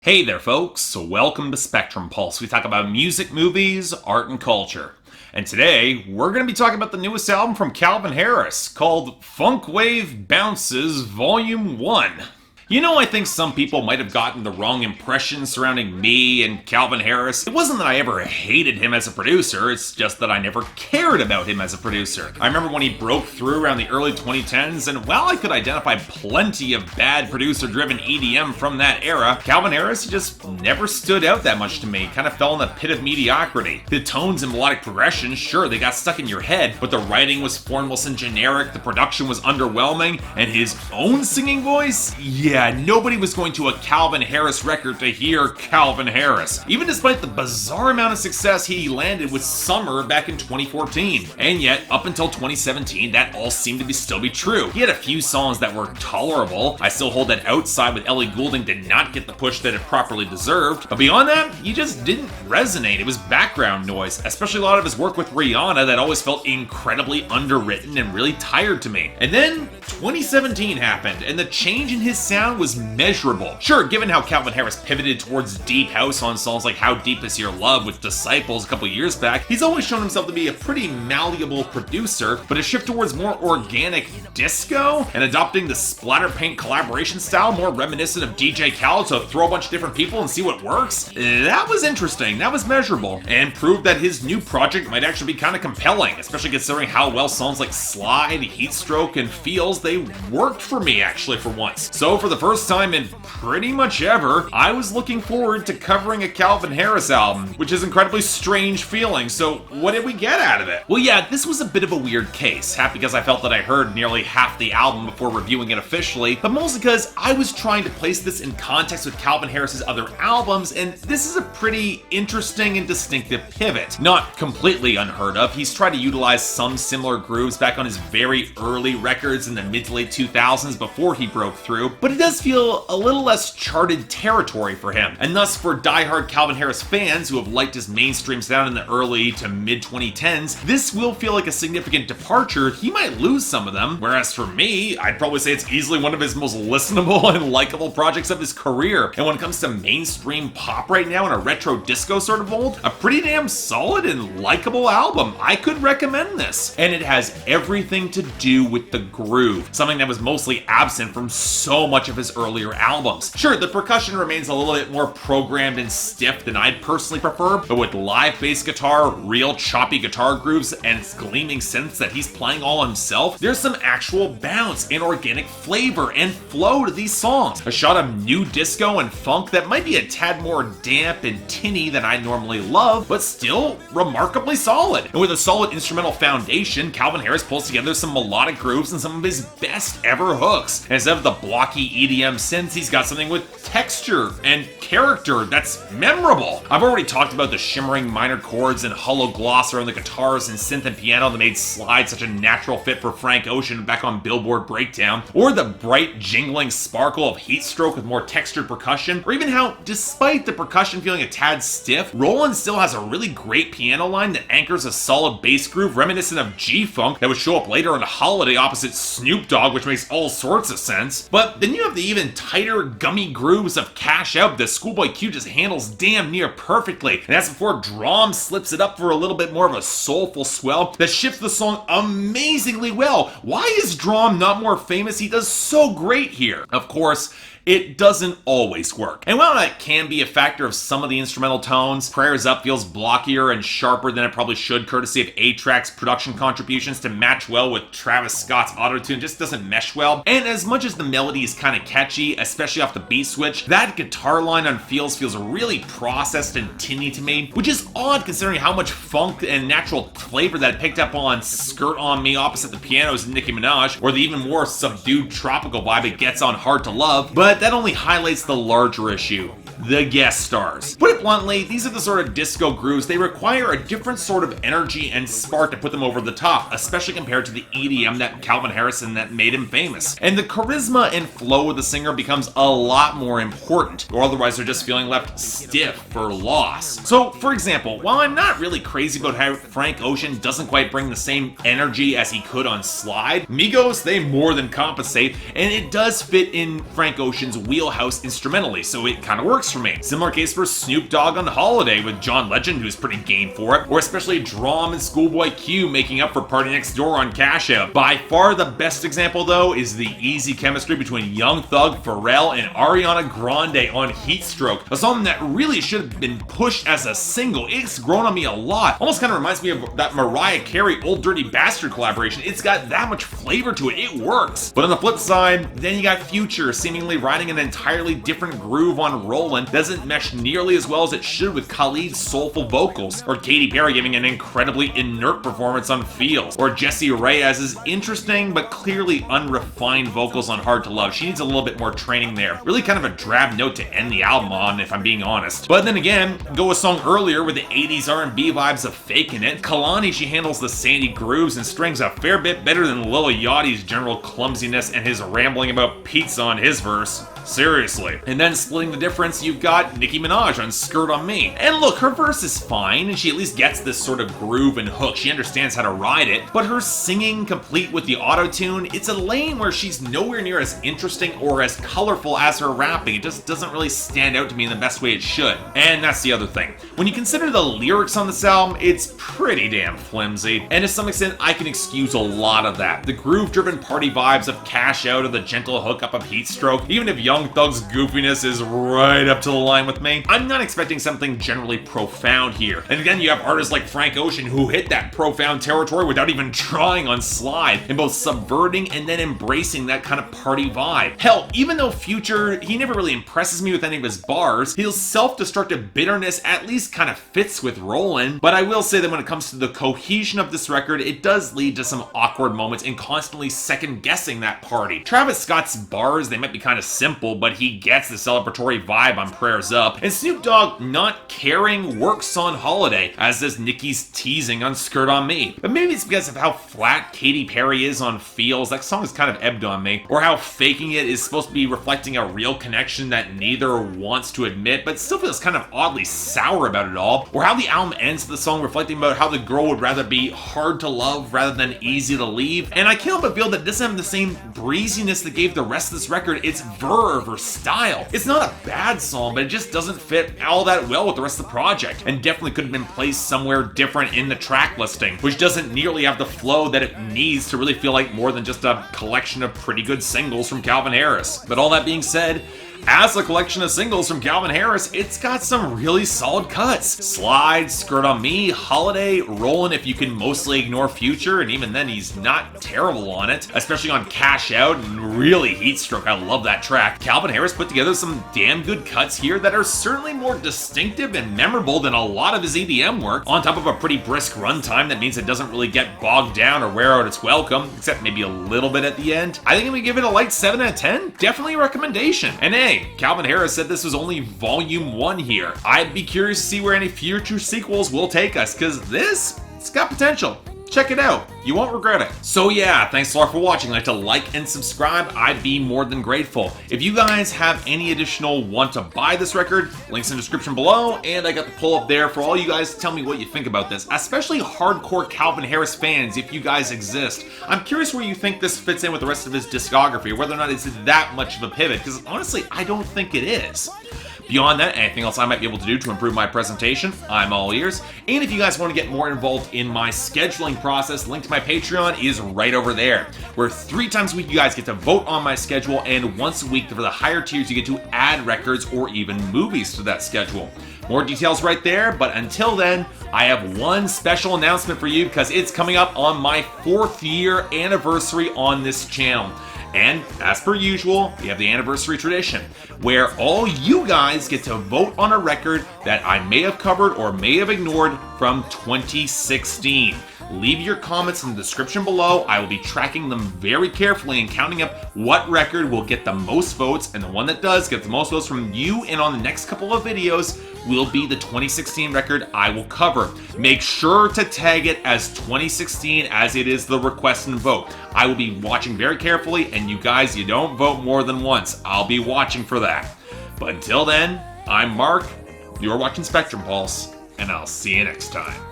Hey there folks, so welcome to Spectrum Pulse. We talk about music, movies, art, and culture. And today, we're going to be talking about the newest album from Calvin Harris, called Funk Wave Bounces Volume 1. You know, I think some people might have gotten the wrong impression surrounding me and Calvin Harris. It wasn't that I ever hated him as a producer, it's just that I never cared about him as a producer. I remember when he broke through around the early 2010s, and while I could identify plenty of bad producer-driven EDM from that era, Calvin Harris just never stood out that much to me, kind of fell in the pit of mediocrity. The tones and melodic progression, sure, they got stuck in your head, but the writing was formless and generic, the production was underwhelming, and his own singing voice? Yeah, nobody was going to a Calvin Harris record to hear Calvin Harris, even despite the bizarre amount of success he landed with Summer back in 2014. And yet, up until 2017, that all seemed to still be true. He had a few songs that were tolerable. I still hold that Outside with Ellie Goulding did not get the push that it properly deserved, but beyond that, he just didn't resonate. It was background noise, especially a lot of his work with Rihanna that always felt incredibly underwritten and really tired to me. And then 2017 happened, and the change in his sound was measurable. Sure, given how Calvin Harris pivoted towards deep house on songs like How Deep Is Your Love with Disciples a couple years back, he's always shown himself to be a pretty malleable producer, but a shift towards more organic disco and adopting the splatter paint collaboration style more reminiscent of DJ Khaled, so throw a bunch of different people and see what works, that was interesting, that was measurable, and proved that his new project might actually be kind of compelling, especially considering how well songs like Slide, Heatstroke, and Feels, they worked for me actually for once. So for the first time in pretty much ever, I was looking forward to covering a Calvin Harris album, which is an incredibly strange feeling. So what did we get out of it? Well, yeah, this was a bit of a weird case, half because I felt that I heard nearly half the album before reviewing it officially, but mostly because I was trying to place this in context with Calvin Harris's other albums, and this is a pretty interesting and distinctive pivot. Not completely unheard of, he's tried to utilize some similar grooves back on his very early records in the mid to late 2000s before he broke through, but it does feel a little less charted territory for him, and thus for diehard Calvin Harris fans who have liked his mainstream sound in the early to mid 2010s, this will feel like a significant departure. He might lose some of them, whereas for me, I'd probably say it's easily one of his most listenable and likable projects of his career, and when it comes to mainstream pop right now in a retro disco sort of mold, a pretty damn solid and likable album. I could recommend this, and it has everything to do with the groove, something that was mostly absent from so much of his earlier albums. Sure, the percussion remains a little bit more programmed and stiff than I'd personally prefer, but with live bass guitar, real choppy guitar grooves, and gleaming synths that he's playing all himself, there's some actual bounce and organic flavor and flow to these songs. A shot of new disco and funk that might be a tad more damp and tinny than I normally love, but still remarkably solid. And with a solid instrumental foundation, Calvin Harris pulls together some melodic grooves and some of his best ever hooks. And instead of the blocky EDM synths, he's got something with texture and character that's memorable. I've already talked about the shimmering minor chords and hollow gloss around the guitars and synth and piano that made Slide such a natural fit for Frank Ocean back on Billboard Breakdown, or the bright jingling sparkle of Heatstroke with more textured percussion, or even how, despite the percussion feeling a tad stiff, Rollin still has a really great piano line that anchors a solid bass groove reminiscent of G-Funk that would show up later on Holiday opposite Snoop Dogg, which makes all sorts of sense. But then you have the even tighter, gummy grooves of Cash Out that ScHoolboy Q just handles damn near perfectly, and that's before D.R.A.M slips it up for a little bit more of a soulful swell that shifts the song amazingly well. Why is D.R.A.M not more famous? He does so great here. Of course, it doesn't always work. And while that can be a factor of some of the instrumental tones, Prayers Up feels blockier and sharper than it probably should, courtesy of A-Trak's production contributions to match well with Travis Scott's autotune, just doesn't mesh well. And as much as the melody is kind of catchy, especially off the beat switch, that guitar line on feels really processed and tinny to me, which is odd considering how much funk and natural flavor that it picked up on Skirt On Me opposite the pianos of Nicki Minaj, or the even more subdued tropical vibe it gets on Hard to Love, but that only highlights the larger issue. The guest stars. Put it bluntly, these are the sort of disco grooves, they require a different sort of energy and spark to put them over the top, especially compared to the EDM that Calvin Harris that made him famous. And the charisma and flow of the singer becomes a lot more important, or otherwise they're just feeling left stiff or lost. So, for example, while I'm not really crazy about how Frank Ocean doesn't quite bring the same energy as he could on Slide, Migos, they more than compensate, and it does fit in Frank Ocean's wheelhouse instrumentally, so it kind of works works for me. Similar case for Snoop Dogg on Holiday with John Legend, who's pretty game for it, or especially D.R.A.M and ScHoolboy Q making up for Party Next Door on Cash Out. By far the best example though is the easy chemistry between Young Thug, Pharrell, and Ariana Grande on Heatstroke, a song that really should have been pushed as a single. It's grown on me a lot. Almost kind of reminds me of that Mariah Carey Old Dirty Bastard collaboration. It's got that much flavor to it. It works. But on the flip side, then you got Future seemingly riding an entirely different groove on Rollin. Doesn't mesh nearly as well as it should with Khalid's soulful vocals, or Katy Perry giving an incredibly inert performance on Feels, or Jessie Reyez's interesting but clearly unrefined vocals on Hard to Love. She needs a little bit more training there. Really kind of a drab note to end the album on, if I'm being honest. But then again, go a song earlier with the 80s R&B vibes of Fakin' It. Kalani, she handles the sandy grooves and strings a fair bit better than Lil Yachty's general clumsiness and his rambling about pizza on his verse. Seriously. And then splitting the difference, you've got Nicki Minaj on Skirt on Me. And look, her verse is fine, and she at least gets this sort of groove and hook. She understands how to ride it, but her singing, complete with the auto-tune, it's a lane where she's nowhere near as interesting or as colorful as her rapping. It just doesn't really stand out to me in the best way it should. And that's the other thing. When you consider the lyrics on this album, it's pretty damn flimsy. And to some extent, I can excuse a lot of that. The groove-driven party vibes of Cash Out or the gentle hookup of Heatstroke, even if Young Thug's goofiness is right up to the line with me, I'm not expecting something generally profound here. And again, you have artists like Frank Ocean who hit that profound territory without even trying on Slide, in both subverting and then embracing that kind of party vibe. Hell, even though Future, he never really impresses me with any of his bars, his self-destructive bitterness at least kind of fits with Rollin. But I will say that when it comes to the cohesion of this record, it does lead to some awkward moments in constantly second-guessing that party. Travis Scott's bars, they might be kind of simple, but he gets the celebratory vibe on Prayers Up. And Snoop Dogg not caring works on Holiday, as does Nicki's teasing on Skirt on Me. But maybe it's because of how flat Katy Perry is on Feels. That song is kind of ebbed on me. Or how Faking It is supposed to be reflecting a real connection that neither wants to admit, but still feels kind of oddly sour about it all. Or how the album ends with the song reflecting about how the girl would rather be hard to love rather than easy to leave. And I can't help but feel that it doesn't have the same breeziness that gave the rest of this record its verve or style. It's not a bad song, but it just doesn't fit all that well with the rest of the project, and definitely could have been placed somewhere different in the track listing, which doesn't nearly have the flow that it needs to really feel like more than just a collection of pretty good singles from Calvin Harris. But all that being said, as a collection of singles from Calvin Harris, it's got some really solid cuts. Slide, Skirt on Me, Holiday, Rollin' if you can mostly ignore Future, and even then he's not terrible on it, especially on Cash Out and really Heatstroke. I love that track. Calvin Harris put together some damn good cuts here that are certainly more distinctive and memorable than a lot of his EDM work, on top of a pretty brisk runtime that means it doesn't really get bogged down or wear out its welcome, except maybe a little bit at the end. I think I'm gonna give it a light 7 out of 10. Definitely a recommendation. And hey, Calvin Harris said this was only volume 1 here. I'd be curious to see where any future sequels will take us, because it's got potential. Check it out. You won't regret it. So yeah, thanks a lot for watching. Like to like and subscribe, I'd be more than grateful. If you guys have any additional want to buy this record, links in the description below, and I got the poll up there for all you guys to tell me what you think about this, especially hardcore Calvin Harris fans, if you guys exist. I'm curious where you think this fits in with the rest of his discography, whether or not it's that much of a pivot, because honestly, I don't think it is. Beyond that, anything else I might be able to do to improve my presentation, I'm all ears. And if you guys want to get more involved in my scheduling process, link to my Patreon is right over there, where 3 times a week you guys get to vote on my schedule, and once a week for the higher tiers you get to add records or even movies to that schedule. More details right there, but until then, I have one special announcement for you because it's coming up on my 4th year anniversary on this channel. And as per usual, we have the anniversary tradition, where all you guys get to vote on a record that I may have covered or may have ignored from 2016. Leave your comments in the description below. I will be tracking them very carefully and counting up what record will get the most votes, and the one that does get the most votes from you and on the next couple of videos will be the 2016 record I will cover. Make sure to tag it as 2016 as it is the request and vote. I will be watching very carefully, and you guys, you don't vote more than once. I'll be watching for that. But until then, I'm Mark, you're watching Spectrum Pulse, and I'll see you next time.